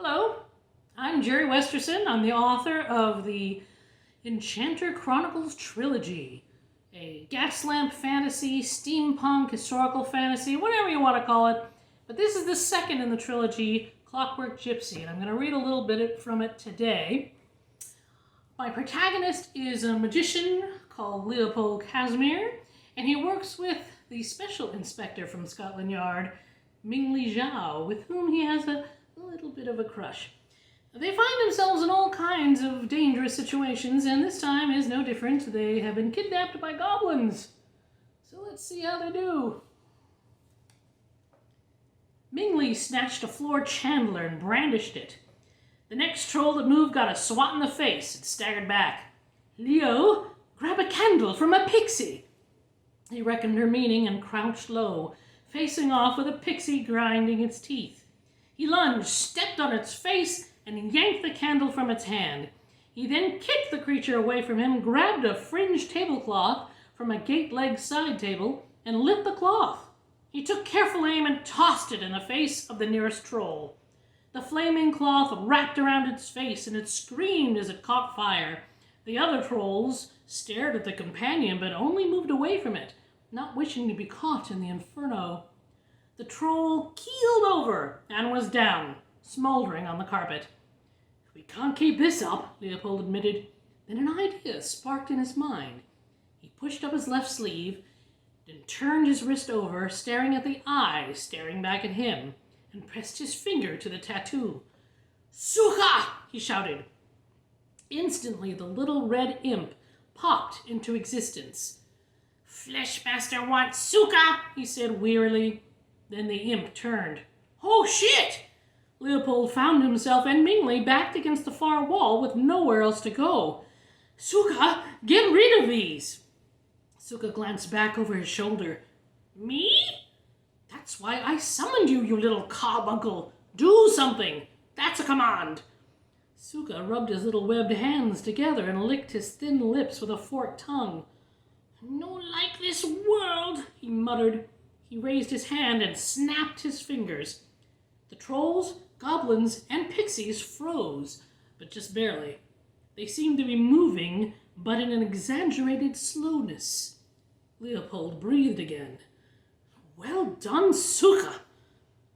Hello, I'm Jeri Westerson. I'm the author of the Enchanter Chronicles trilogy, a gaslamp fantasy, steampunk, historical fantasy, whatever you want to call it. But this is the second in the trilogy, Clockwork Gypsy, and I'm going to read a little bit from it today. My protagonist is a magician called Leopold Casimir, and he works with the special inspector from Scotland Yard, Mingli Zhao, with whom he has a little bit of a crush. They find themselves in all kinds of dangerous situations, and this time is no different. They have been kidnapped by goblins. So let's see how they do. Mingli snatched a floor chandelier and brandished it. The next troll that moved got a swat in the face and staggered back. Leo, grab a candle from a pixie. He reckoned her meaning and crouched low, facing off with a pixie grinding its teeth. He lunged, stepped on its face, and yanked the candle from its hand. He then kicked the creature away from him, grabbed a fringed tablecloth from a gate-leg side table, and lit the cloth. He took careful aim and tossed it in the face of the nearest troll. The flaming cloth wrapped around its face, and it screamed as it caught fire. The other trolls stared at the companion, but only moved away from it, not wishing to be caught in the inferno. The troll keeled over and was down, smoldering on the carpet. We can't keep this up, Leopold admitted. Then an idea sparked in his mind. He pushed up his left sleeve, then turned his wrist over, staring at the eye staring back at him, and pressed his finger to the tattoo. Suka! He shouted. Instantly, the little red imp popped into existence. Fleshmaster wants Suka, he said wearily. Then the imp turned. Oh, shit! Leopold found himself and Mingli backed against the far wall with nowhere else to go. Suka, get rid of these! Suka glanced back over his shoulder. Me? That's why I summoned you, you little carbuncle. Do something. That's a command. Suka rubbed his little webbed hands together and licked his thin lips with a forked tongue. No like this world, he muttered. He raised his hand and snapped his fingers. The trolls, goblins, and pixies froze, but just barely. They seemed to be moving, but in an exaggerated slowness. Leopold breathed again. Well done, Suka.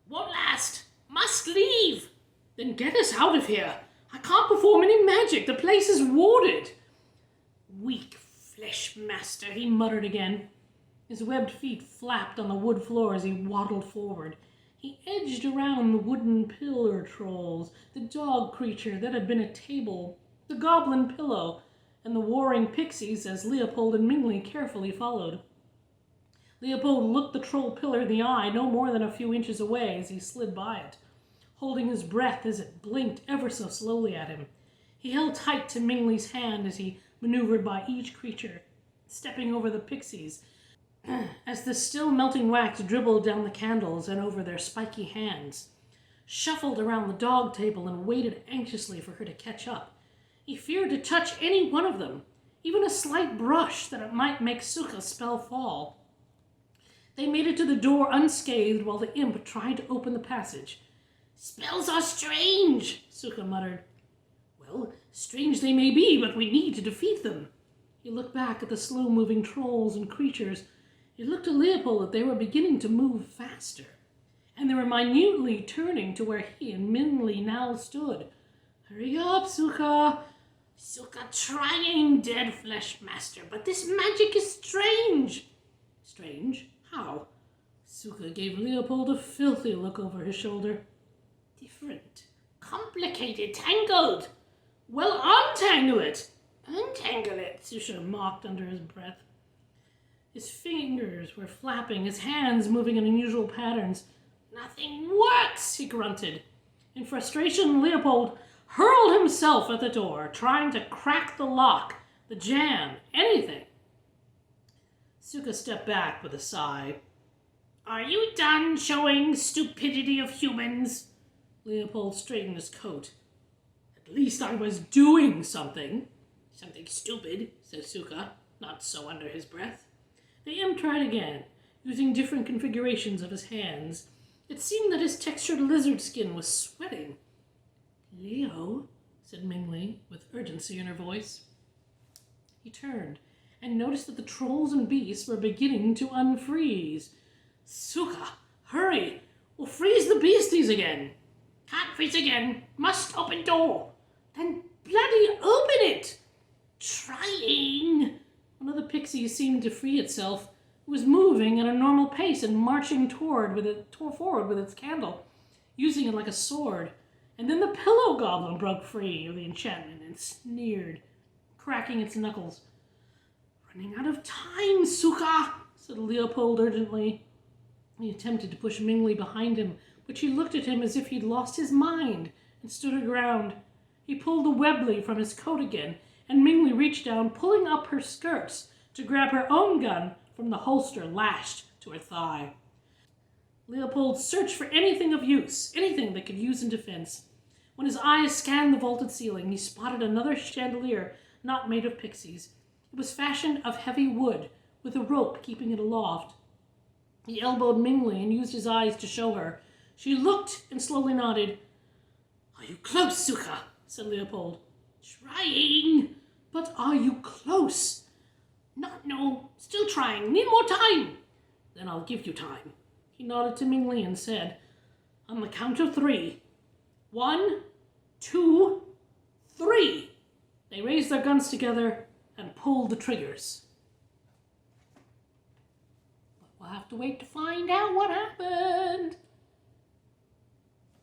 Won't last. Must leave. Then get us out of here. I can't perform any magic. The place is warded. Weak flesh master, he muttered again. His webbed feet flapped on the wood floor as he waddled forward. He edged around the wooden pillar trolls, the dog creature that had been a table, the goblin pillow, and the warring pixies as Leopold and Mingli carefully followed. Leopold looked the troll pillar in the eye no more than a few inches away as he slid by it, holding his breath as it blinked ever so slowly at him. He held tight to Mingli's hand as he maneuvered by each creature, stepping over the pixies, as the still melting wax dribbled down the candles and over their spiky hands, shuffled around the dog table and waited anxiously for her to catch up. He feared to touch any one of them, even a slight brush that it might make Suka's spell fall. They made it to the door unscathed while the imp tried to open the passage. Spells are strange, Suka muttered. Well, strange they may be, but we need to defeat them. He looked back at the slow-moving trolls and creatures. It looked to Leopold that they were beginning to move faster, and they were minutely turning to where he and Mingli now stood. Hurry up, Suka! Suka trying, dead flesh master, but this magic is strange. Strange? How? Suka gave Leopold a filthy look over his shoulder. Different. Complicated. Tangled. Well, untangle it. Untangle it, Suka mocked under his breath. His fingers were flapping, his hands moving in unusual patterns. Nothing works, he grunted. In frustration, Leopold hurled himself at the door, trying to crack the lock, the jamb, anything. Suka stepped back with a sigh. Are you done showing stupidity of humans? Leopold straightened his coat. At least I was doing something. Something stupid, said Suka, not so under his breath. The imp tried again, using different configurations of his hands. It seemed that his textured lizard skin was sweating. Leo, said Mingli, with urgency in her voice. He turned and noticed that the trolls and beasts were beginning to unfreeze. Suka, hurry! We'll freeze the beasties again. Can't freeze again. Must open door. Then bloody open it! Trying. One of the pixies seemed to free itself. It was moving at a normal pace and marching forward with its candle, using it like a sword. And then the pillow goblin broke free of the enchantment and sneered, cracking its knuckles. Running out of time, Suka, said Leopold urgently. He attempted to push Mingli behind him, but she looked at him as if he'd lost his mind and stood her ground. He pulled the Webley from his coat again, and Mingli reached down, pulling up her skirts to grab her own gun from the holster lashed to her thigh. Leopold searched for anything of use, anything that could use in defense. When his eyes scanned the vaulted ceiling, he spotted another chandelier not made of pixies. It was fashioned of heavy wood, with a rope keeping it aloft. He elbowed Mingli and used his eyes to show her. She looked and slowly nodded. Are you close, Suka? Said Leopold. Trying. But are you close? No, still trying. Need more time. Then I'll give you time. He nodded to Mingli and said, on the count of 3. 1, 2, 3. They raised their guns together and pulled the triggers. But we'll have to wait to find out what happened.